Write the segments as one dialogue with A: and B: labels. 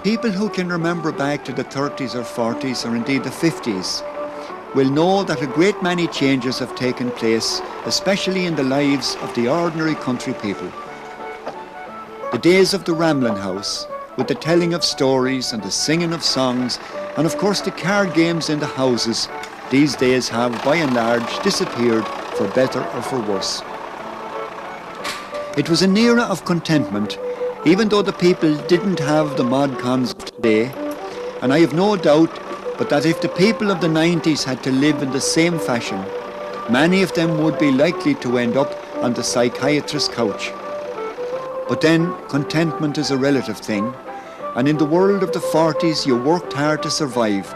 A: People who can remember back to the 30s or 40s or indeed the 50s will know that a great many changes have taken place, especially in the lives of the ordinary country people. The days of the Ramblin' House, with the telling of stories and the singing of songs, and of course the card games in the houses, these days have by and large disappeared for better or for worse. It was an era of contentment, even though the people didn't have the mod cons of today, and I have no doubt but that if the people of the 90s had to live in the same fashion, many of them would be likely to end up on the psychiatrist's couch. But then, contentment is a relative thing, and in the world of the 40s you worked hard to survive,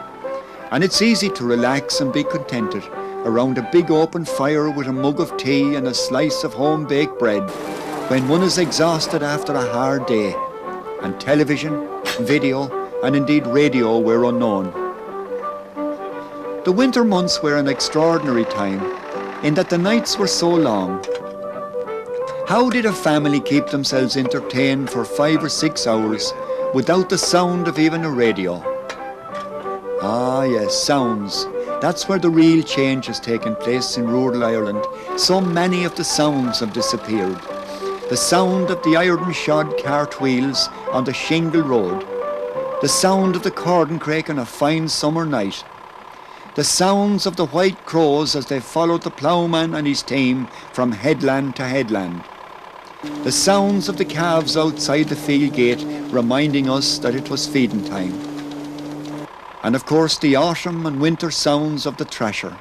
A: and it's easy to relax and be contented around a big open fire with a mug of tea and a slice of home-baked bread when one is exhausted after a hard day, and television, video, and indeed radio were unknown. The winter months were an extraordinary time in that the nights were so long. How did a family keep themselves entertained for 5 or 6 hours without the sound of even a radio? Ah yes, sounds. That's where the real change has taken place in rural Ireland. So many of the sounds have disappeared. The sound of the iron-shod cartwheels on the shingle road, the sound of the corncrake on a fine summer night, the sounds of the white crows as they followed the ploughman and his team from headland to headland, the sounds of the calves outside the field gate reminding us that it was feeding time, and of course the autumn and winter sounds of the thrasher.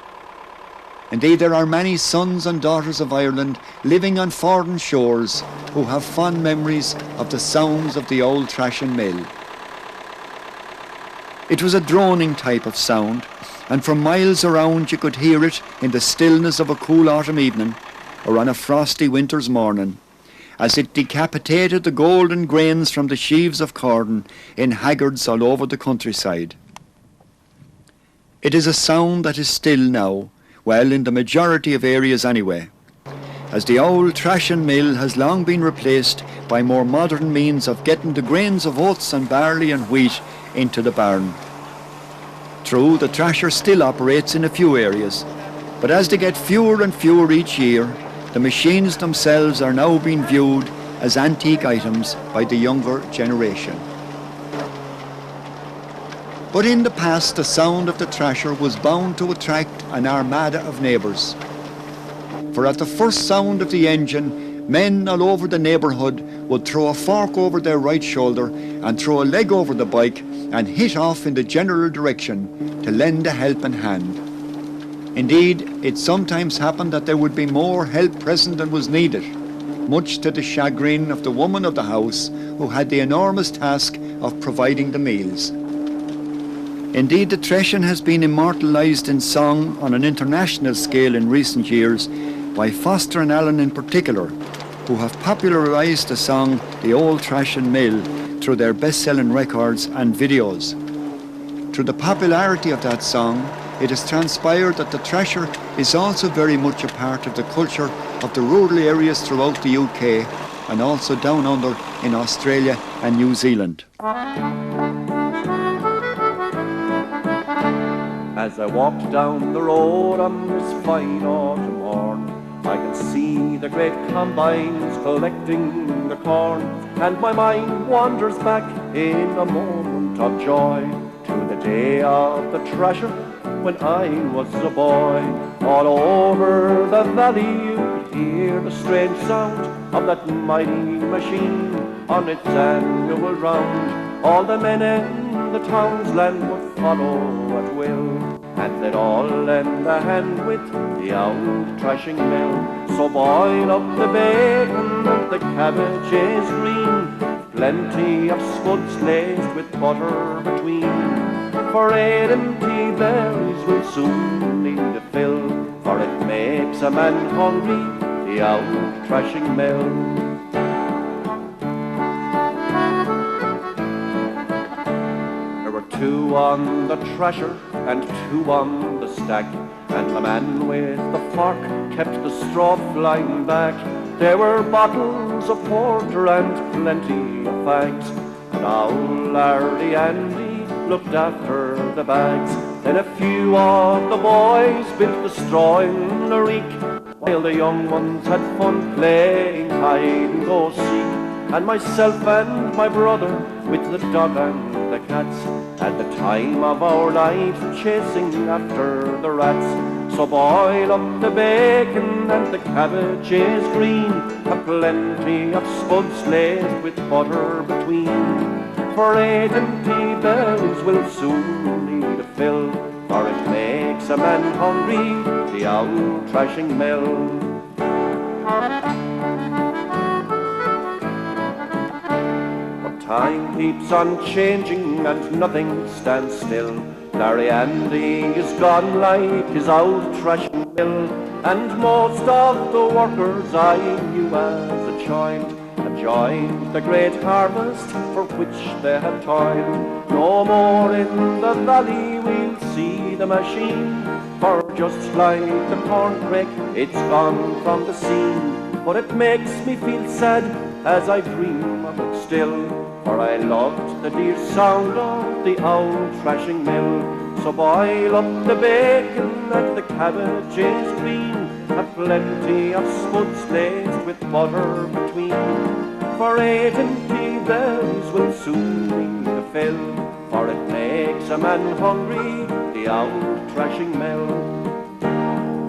A: Indeed, there are many sons and daughters of Ireland living on foreign shores who have fond memories of the sounds of the old thrashing mill. It was a droning type of sound, and for miles around you could hear it in the stillness of a cool autumn evening or on a frosty winter's morning, as it decapitated the golden grains from the sheaves of corn in haggards all over the countryside. It is a sound that is still now, well, in the majority of areas anyway, as the old thrashing mill has long been replaced by more modern means of getting the grains of oats and barley and wheat into the barn. True, the thrasher still operates in a few areas, but as they get fewer and fewer each year, the machines themselves are now being viewed as antique items by the younger generation. But in the past, the sound of the thrasher was bound to attract an armada of neighbours. For at the first sound of the engine, men all over the neighbourhood would throw a fork over their right shoulder and throw a leg over the bike and hit off in the general direction to lend a helping hand. Indeed, it sometimes happened that there would be more help present than was needed, much to the chagrin of the woman of the house who had the enormous task of providing the meals. Indeed, the threshing has been immortalised in song on an international scale in recent years by Foster and Allen in particular, who have popularised the song The Old Thrashing Mill through their best-selling records and videos. Through the popularity of that song, it has transpired that the thrasher is also very much a part of the culture of the rural areas throughout the UK and also down under in Australia and New Zealand.
B: As I walked down the road on this fine autumn morn, I can see the great combines collecting the corn, and my mind wanders back in a moment of joy to the day of the thrasher when I was a boy. All over the valley you'd hear the strange sound of that mighty machine on its annual round. All the men in the townsland would follow at will, and they'd all lend a hand with the old thrashing mill. So boil up the bacon and the cabbages green, plenty of spuds laced with butter between. For 8 empty bellies will soon need a fill, for it makes a man hungry, the old thrashing mill. There were 2 on the Thresher and 2 on the stack, and the man with the fork kept the straw flying back. There were bottles of porter and plenty of fags, and old Lardy Andy looked after the bags. Then a few of the boys built the straw in the reek, while the young ones had fun playing hide and go seek. And myself and my brother with the dog and the cats at the time of our life chasing after the rats. So boil up the bacon and the cabbages green, a plenty of spuds laced with butter between. For 8 empty bellies will soon need a fill, for it makes a man hungry, the old thrashing mill. Time keeps on changing and nothing stands still. Larry Andy is gone like his old thrashing mill, and most of the workers I knew as a child had joined the great harvest for which they had toiled. No more in the valley we'll see the machine, for just like the corncrake it's gone from the scene. But it makes me feel sad as I dream of it still, for I loved the dear sound of the old thrashing mill. So boil up the bacon and the cabbages green, a plenty of spuds laced with butter between. For 8 empty bellies will soon need a fill, for it makes a man hungry, the old thrashing mill.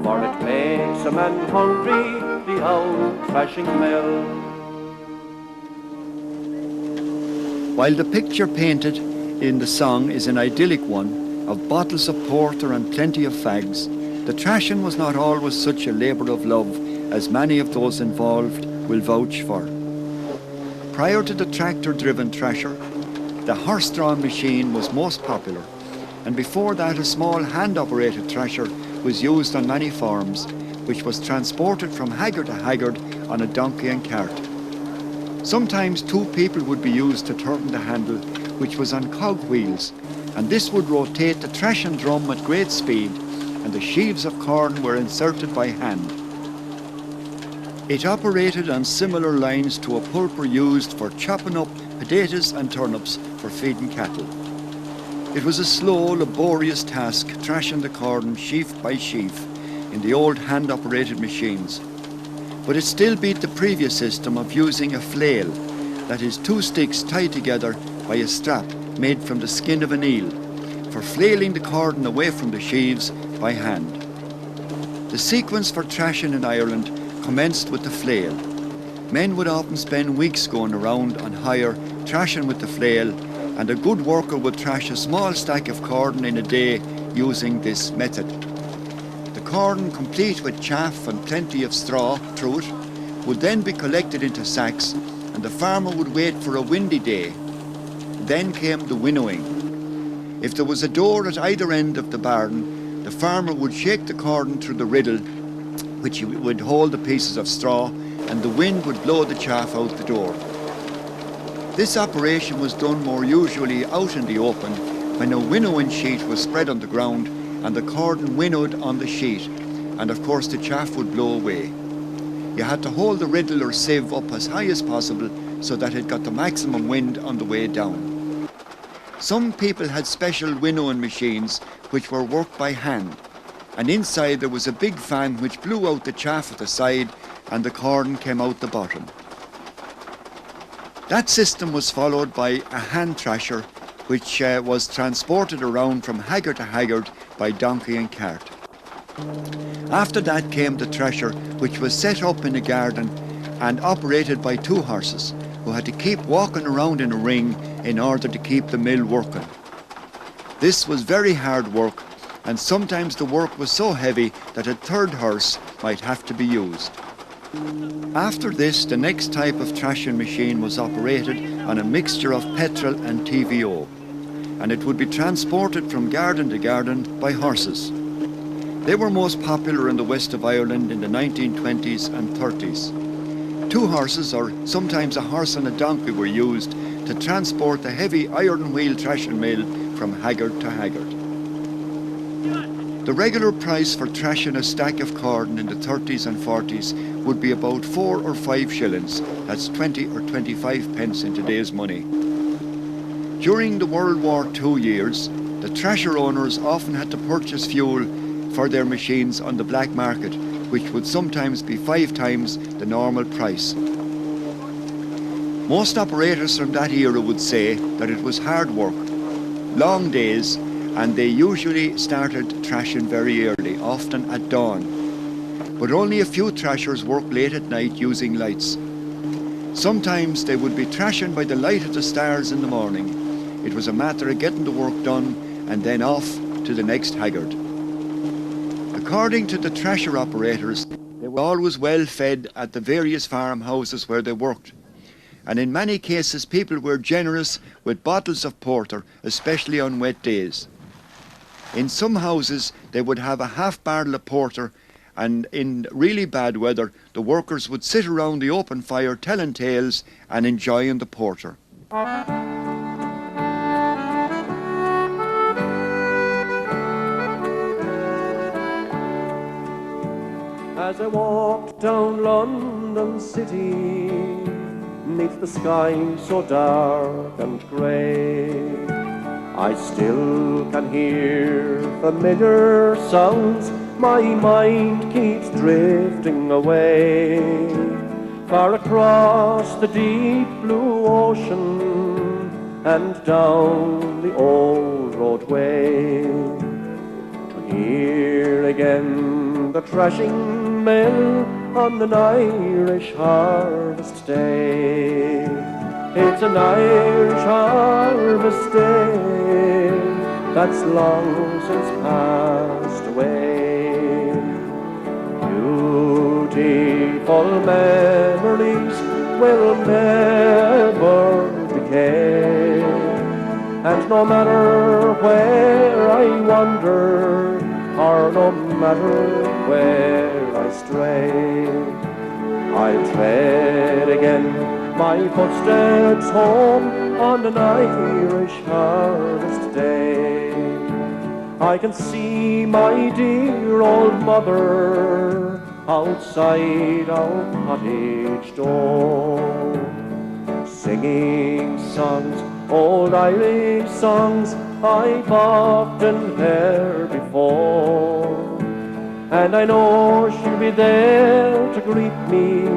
B: For it makes a man hungry, the old thrashing mill.
A: While the picture painted in the song is an idyllic one of bottles of porter and plenty of fags, the thrashing was not always such a labour of love as many of those involved will vouch for. Prior to the tractor-driven thresher, the horse-drawn machine was most popular, and before that a small hand-operated thresher was used on many farms, which was transported from haggard to haggard on a donkey and cart. Sometimes 2 people would be used to turn the handle, which was on cog wheels, and this would rotate the thrashing drum at great speed, and the sheaves of corn were inserted by hand. It operated on similar lines to a pulper used for chopping up potatoes and turnips for feeding cattle. It was a slow, laborious task thrashing the corn sheaf by sheaf in the old hand-operated machines, but it still beat the previous system of using a flail, that is 2 sticks tied together by a strap made from the skin of an eel, for flailing the corn away from the sheaves by hand. The sequence for thrashing in Ireland commenced with the flail. Men would often spend weeks going around on hire thrashing with the flail, and a good worker would thrash a small stack of corn in a day using this method. The corn, complete with chaff and plenty of straw through it, would then be collected into sacks, and the farmer would wait for a windy day. Then came the winnowing. If there was a door at either end of the barn, the farmer would shake the corn through the riddle, which would hold the pieces of straw, and the wind would blow the chaff out the door. This operation was done more usually out in the open, when a winnowing sheet was spread on the ground and the corn winnowed on the sheet, and of course the chaff would blow away. You had to hold the riddle or sieve up as high as possible so that it got the maximum wind on the way down. Some people had special winnowing machines which were worked by hand, and inside there was a big fan which blew out the chaff at the side and the corn came out the bottom. That system was followed by a hand thrasher, which was transported around from haggard to haggard by donkey and cart. After that came the thresher, which was set up in a garden and operated by 2 horses, who had to keep walking around in a ring in order to keep the mill working. This was very hard work, and sometimes the work was so heavy that a third horse might have to be used. After this, the next type of thrashing machine was operated on a mixture of petrol and TVO, and it would be transported from garden to garden by horses. They were most popular in the west of Ireland in the 1920s and 30s. Two horses, or sometimes a horse and a donkey, were used to transport the heavy iron wheel thrashing mill from haggard to haggard. The regular price for thrashing a stack of corn in the 30s and 40s would be about 4 or 5 shillings, that's 20 or 25 pence in today's money. During the World War II years, the thrasher owners often had to purchase fuel for their machines on the black market, which would sometimes be 5 times the normal price. Most operators from that era would say that it was hard work, long days, and they usually started thrashing very early, often at dawn. But only a few thrashers worked late at night using lights. Sometimes they would be thrashing by the light of the stars in the morning. It was a matter of getting the work done and then off to the next haggard. According to the thrasher operators, they were always well fed at the various farmhouses where they worked. And in many cases, people were generous with bottles of porter, especially on wet days. In some houses, they would have a half barrel of porter, and in really bad weather, the workers would sit around the open fire telling tales and enjoying the porter.
B: As I walked down London City, neath the sky so dark and grey, I still can hear familiar sounds. My mind keeps drifting away, far across the deep blue ocean and down the old roadway, to hear again the thrashing mill on an Irish harvest day. It's an Irish harvest day that's long since passed away. Beautiful memories will never decay, and no matter where I wander, or no matter where I stray, I'll tread again my footsteps home on an Irish harvest day. I can see my dear old mother outside our cottage door, singing songs, old Irish songs I've often heard before. And I know she'll be there to greet me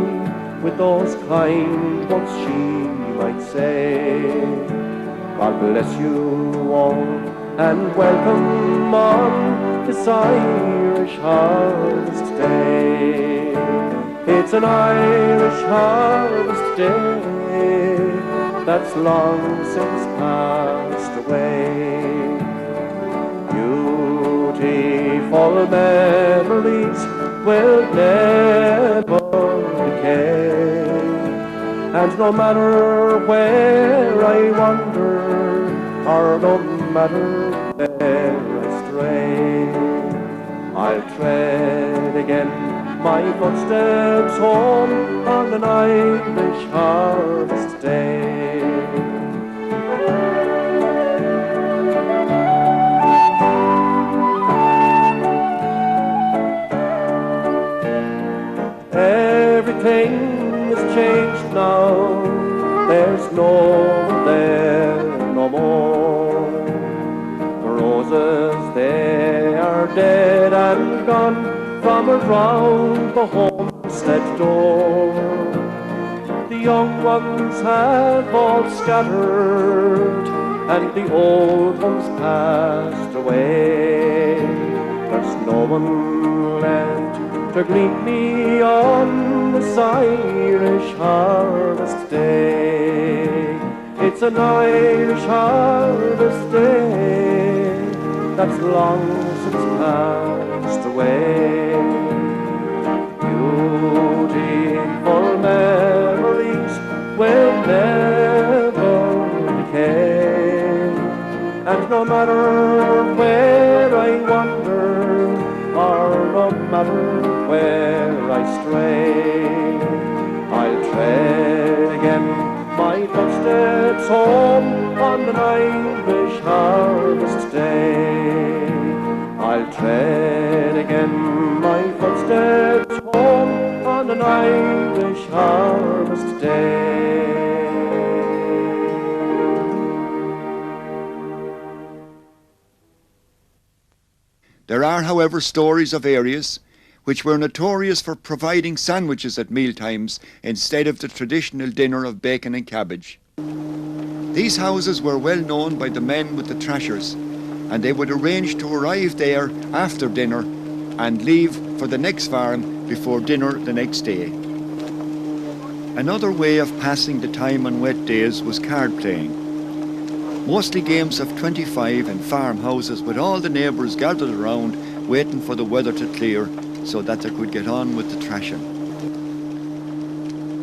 B: with those kind words she might say. God bless you all and welcome on this Irish harvest day. It's an Irish harvest day that's long since passed away. Beautiful memories will never decay, and no matter where I wander, or no matter where I stray, I'll tread again my footsteps home on an Irish harvest day. Everything is changed now, there's no one there no more. The roses, they are dead and gone from around the homestead door. The young ones have all scattered, and the old ones passed away. There's no one left to greet me on this Irish harvest day. It's an Irish harvest day that's long since passed away. Beautiful memories will never decay, and no matter where I wander, or no matter where I stray, I'll tread again my footsteps home on an Irish harvest day. I'll tread again my footsteps home on an Irish harvest day.
A: There are, however, stories of areas which were notorious for providing sandwiches at mealtimes instead of the traditional dinner of bacon and cabbage. These houses were well known by the men with the thrashers, and they would arrange to arrive there after dinner and leave for the next farm before dinner the next day. Another way of passing the time on wet days was card playing. Mostly games of 25 in farmhouses with all the neighbours gathered around waiting for the weather to clear so that they could get on with the thrashing.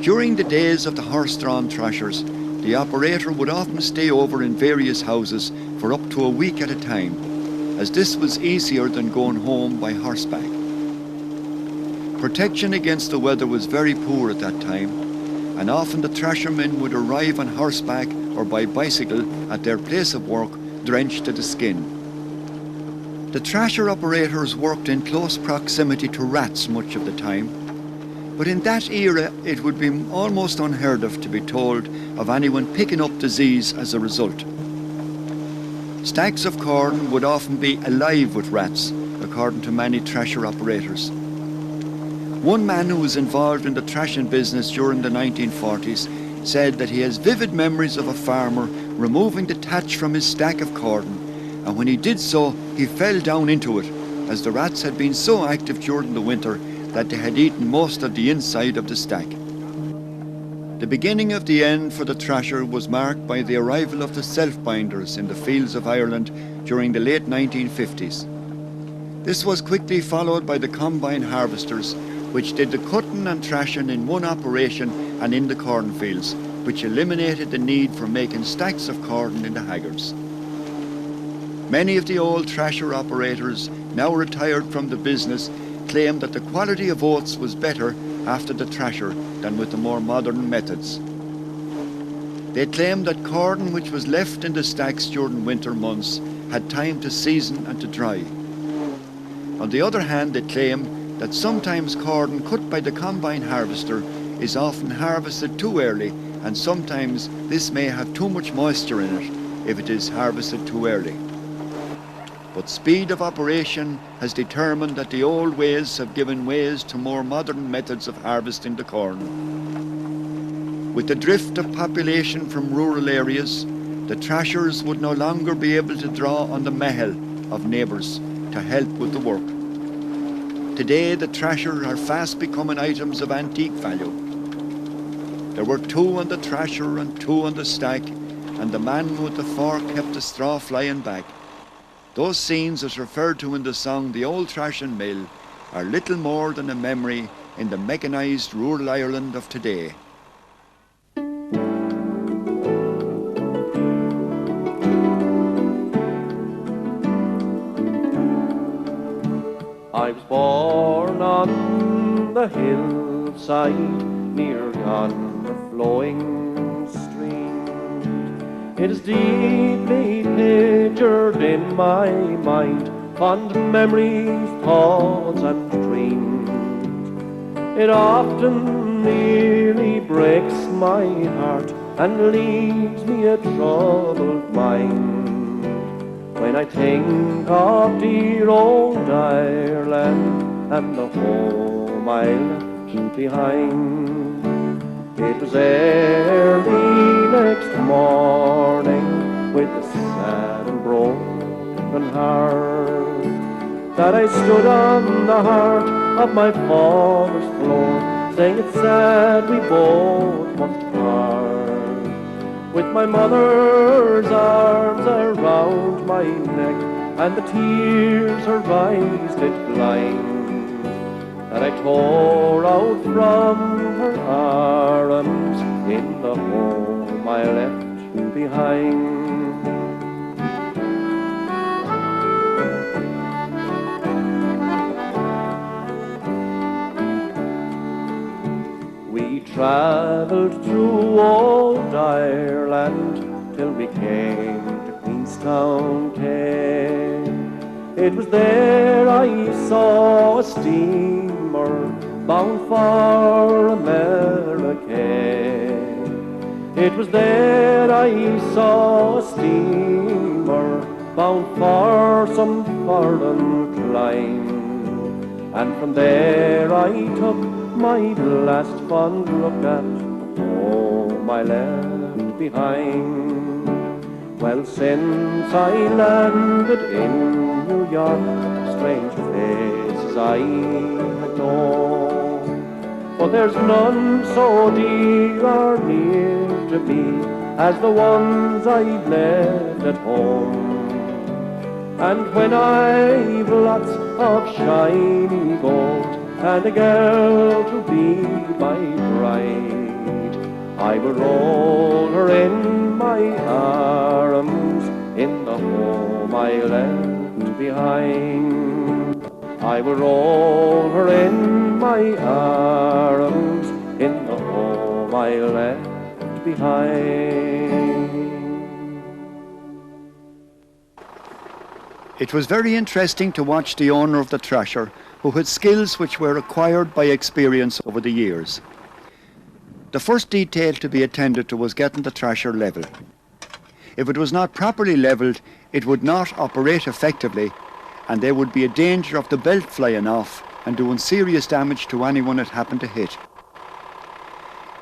A: During the days of the horse-drawn thrashers, the operator would often stay over in various houses for up to a week at a time, as this was easier than going home by horseback. Protection against the weather was very poor at that time, and often the thrashermen would arrive on horseback or by bicycle at their place of work drenched to the skin. The thrasher operators worked in close proximity to rats much of the time, but in that era it would be almost unheard of to be told of anyone picking up disease as a result. Stacks of corn would often be alive with rats, according to many thrasher operators. One man who was involved in the thrashing business during the 1940s said that he has vivid memories of a farmer removing the thatch from his stack of corn, and when he did so, he fell down into it, as the rats had been so active during the winter that they had eaten most of the inside of the stack. The beginning of the end for the thrasher was marked by the arrival of the self-binders in the fields of Ireland during the late 1950s. This was quickly followed by the combine harvesters, which did the cutting and thrashing in one operation and in the cornfields, which eliminated the need for making stacks of corn in the haggards. Many of the old thrasher operators, now retired from the business, claimed that the quality of oats was better after the thrasher than with the more modern methods. They claimed that corn which was left in the stacks during winter months had time to season and to dry. On the other hand, they claim that sometimes corn cut by the combine harvester is often harvested too early, and sometimes this may have too much moisture in it if it is harvested too early. But speed of operation has determined that the old ways have given ways to more modern methods of harvesting the corn. With the drift of population from rural areas, the thrashers would no longer be able to draw on the mahel of neighbours to help with the work. Today, the thrashers are fast becoming items of antique value. There were two on the thrasher and two on the stack, and the man with the fork kept the straw flying back. Those scenes as referred to in the song The Old Thrashing Mill are little more than a memory in the mechanised rural Ireland of today.
B: I was born on the hillside near yonder flowing stream. It is deeply pictured in my mind, fond memories, thoughts and dreams. It often nearly breaks my heart and leaves me a troubled mind when I think of dear old Ireland and the home I left behind. It was early next morning with a sad and broken heart that I stood on the heart of my father's floor, saying it's sad we both must part. With my mother's arms around my neck and the tears her eyes did blind, that I tore out from her arms in the home I left behind. We travelled through old Ireland till we came to Queenstown Quay. It was there I saw a steamer bound for America. It was there I saw a steamer bound for some foreign clime, and from there I took my last fond look at the home I left behind. Well, since I landed in New York, strange faces I had known, but there's none so dear or near to me as the ones I've left at home. And when I've lots of shiny gold and a girl to be my bride, I will roll her in my arms in the home I left behind. I will roll her in my arms in the home I left behind.
A: It was very interesting to watch the owner of the Thresher, who had skills which were acquired by experience over the years. The first detail to be attended to was getting the Thresher level. If it was not properly levelled, it would not operate effectively, and there would be a danger of the belt flying off and doing serious damage to anyone it happened to hit.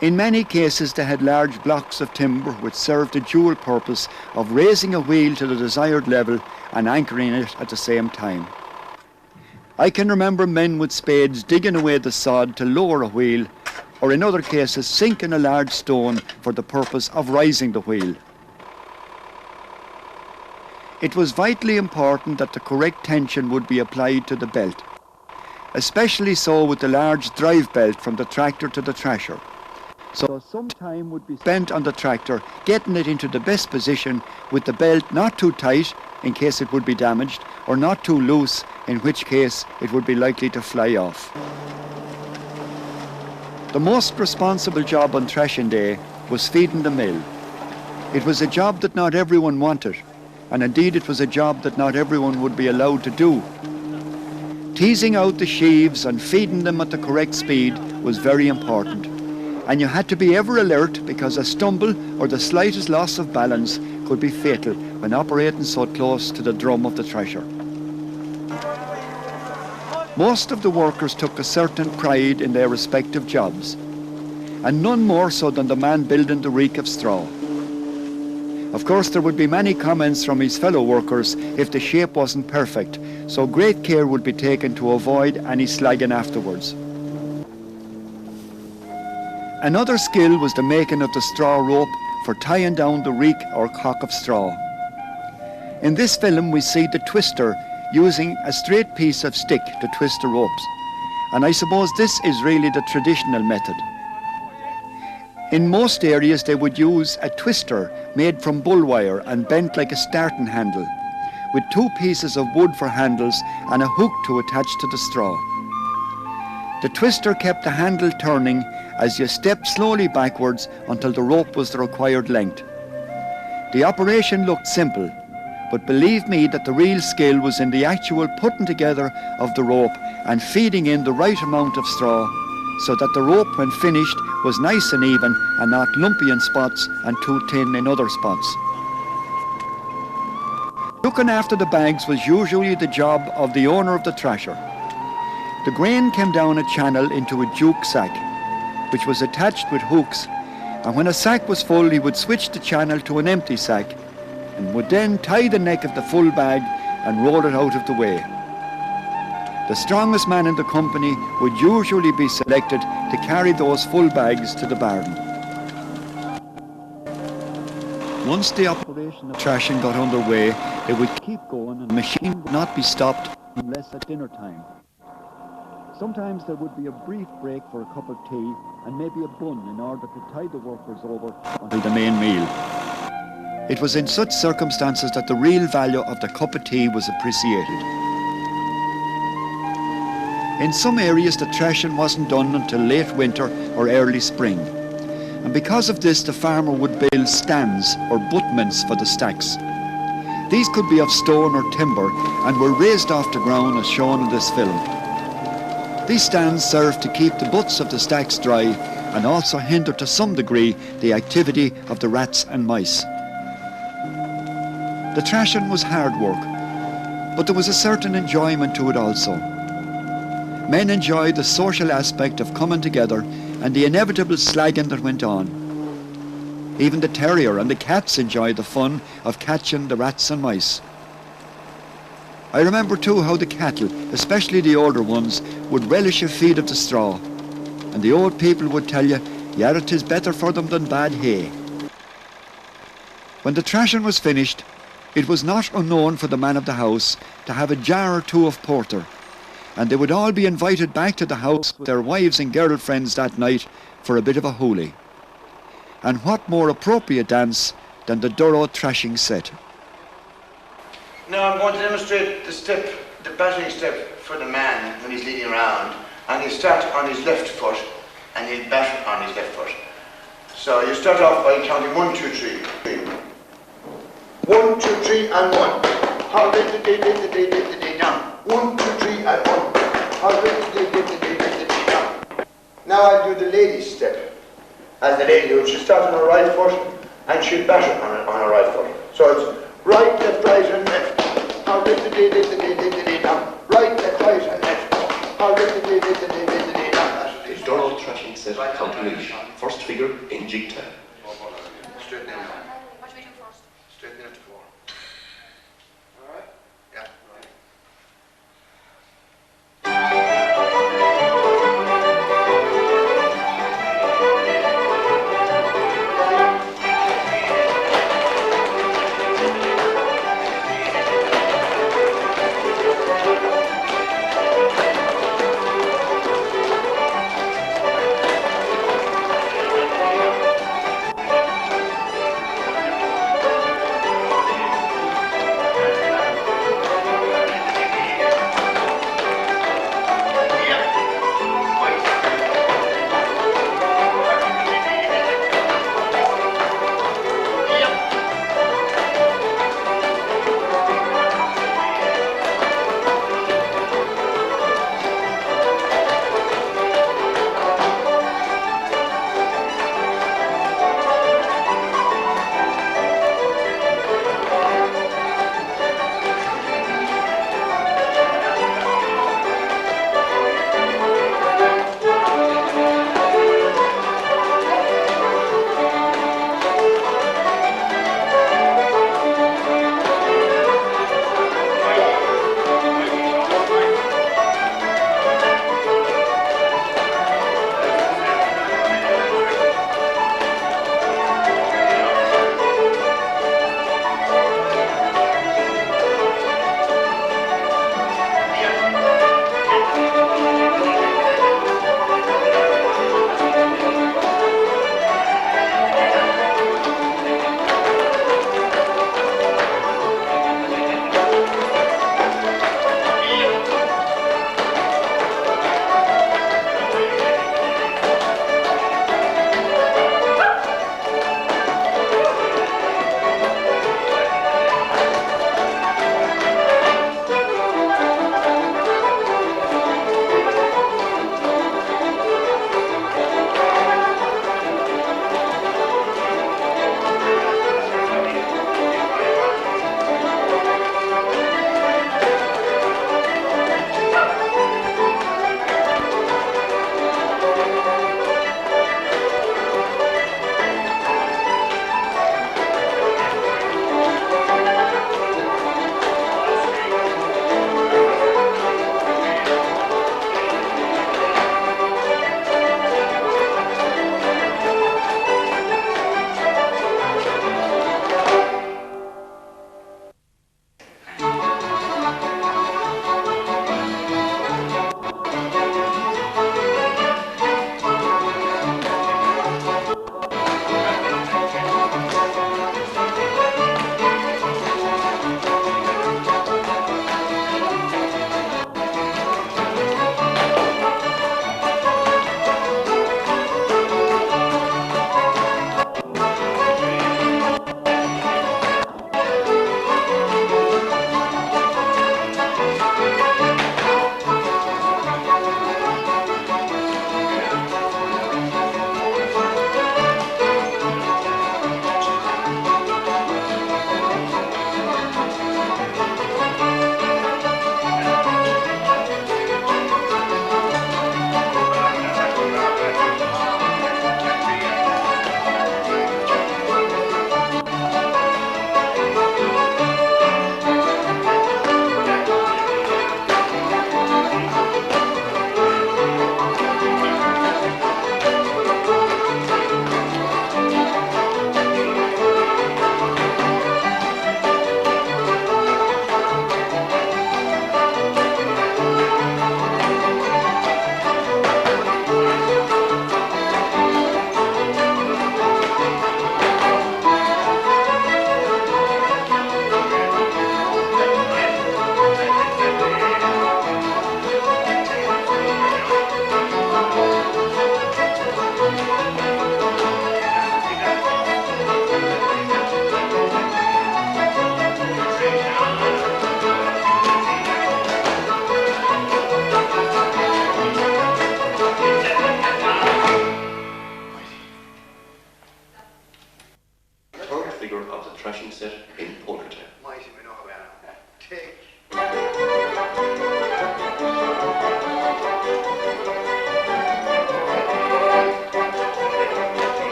A: In many cases they had large blocks of timber which served the dual purpose of raising a wheel to the desired level and anchoring it at the same time. I can remember men with spades digging away the sod to lower a wheel, or in other cases sinking a large stone for the purpose of rising the wheel. It was vitally important that the correct tension would be applied to the belt, especially so with the large drive belt from the tractor to the Thresher. So some time would be spent on the tractor getting it into the best position, with the belt not too tight in case it would be damaged, or not too loose in which case it would be likely to fly off. The most responsible job on threshing day was feeding the mill. It was a job that not everyone wanted, and indeed it was a job that not everyone would be allowed to do. Teasing out the sheaves and feeding them at the correct speed was very important, and you had to be ever alert, because a stumble or the slightest loss of balance could be fatal when operating so close to the drum of the Thresher. Most of the workers took a certain pride in their respective jobs, and none more so than the man building the reek of straw. Of course, there would be many comments from his fellow workers if the shape wasn't perfect, so great care would be taken to avoid any slagging afterwards. Another skill was the making of the straw rope for tying down the reek or cock of straw. In this film we see the twister using a straight piece of stick to twist the ropes, and I suppose this is really the traditional method. In most areas they would use a twister made from bull wire and bent like a starting handle, with two pieces of wood for handles and a hook to attach to the straw. The twister kept the handle turning as you stepped slowly backwards until the rope was the required length. The operation looked simple, but believe me that the real skill was in the actual putting together of the rope and feeding in the right amount of straw, so that the rope when finished was nice and even and not lumpy in spots and too thin in other spots. Looking after the bags was usually the job of the owner of the Thresher. The grain came down a channel into a juke sack, which was attached with hooks, and when a sack was full he would switch the channel to an empty sack and would then tie the neck of the full bag and roll it out of the way. The strongest man in the company would usually be selected to carry those full bags to the barn. once the operation of thrashing got underway, it would keep going and the machine would not be stopped unless at dinner time. Sometimes there would be a brief break for a cup of tea and maybe a bun in order to tide the workers over until the main meal. It was in such circumstances that the real value of the cup of tea was appreciated. In some areas the thrashing wasn't done until late winter or early spring. And because of this, the farmer would build stands or buttments for the stacks. These could be of stone or timber and were raised off the ground as shown in this film. These stands served to keep the butts of the stacks dry and also hindered to some degree the activity of the rats and mice. The thrashing was hard work, but there was a certain enjoyment to it also. Men enjoyed the social aspect of coming together and the inevitable slagging that went on. Even the terrier and the cats enjoyed the fun of catching the rats and mice. I remember too how the cattle, especially the older ones, would relish a feed of the straw. And the old people would tell you, yeah, it is better for them than bad hay. When the thrashing was finished, it was not unknown for the man of the house to have a jar or two of porter, and they would all be invited back to the house with their wives and girlfriends that night for a bit of a hoolie. And what more appropriate dance than the Durrow thrashing set?
C: Now I'm going to demonstrate the step, the battering step for the man when he's leading around. And he'll start on his left foot and he'll batter on his left foot. So you start off by counting 1, 2, 3. 1, 2, 3 and 1. How down. 1, 2, 3 and 1. How down. Now I'll do the lady's step. As the lady would, she'll start on her right foot and she'll batter on her right foot. So it's right, left, right and left. How down. Right, left, right and left. How down.
D: The Durrow thrashing set complete. First figure in jig time.
C: Straighten it out.
E: What do we do first?
C: Straighten it out to 4. Alright? Yeah. Right.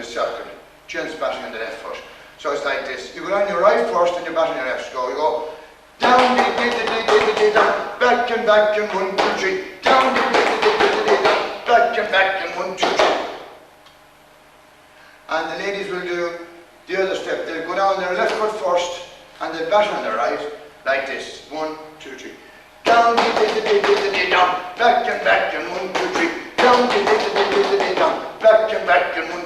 C: circle. Gents batting on the left foot. So it's like this. You go on your right first and you bat on your left. So you go down, down, back and 1, 2, 3. Down, back and 1, 2, 3. And the ladies will do the other step. They'll go down their left foot first and they'll bat on their right like this. 1, 2, 3. Down, down, back and 1, 2, 3. Down, down, back and 1,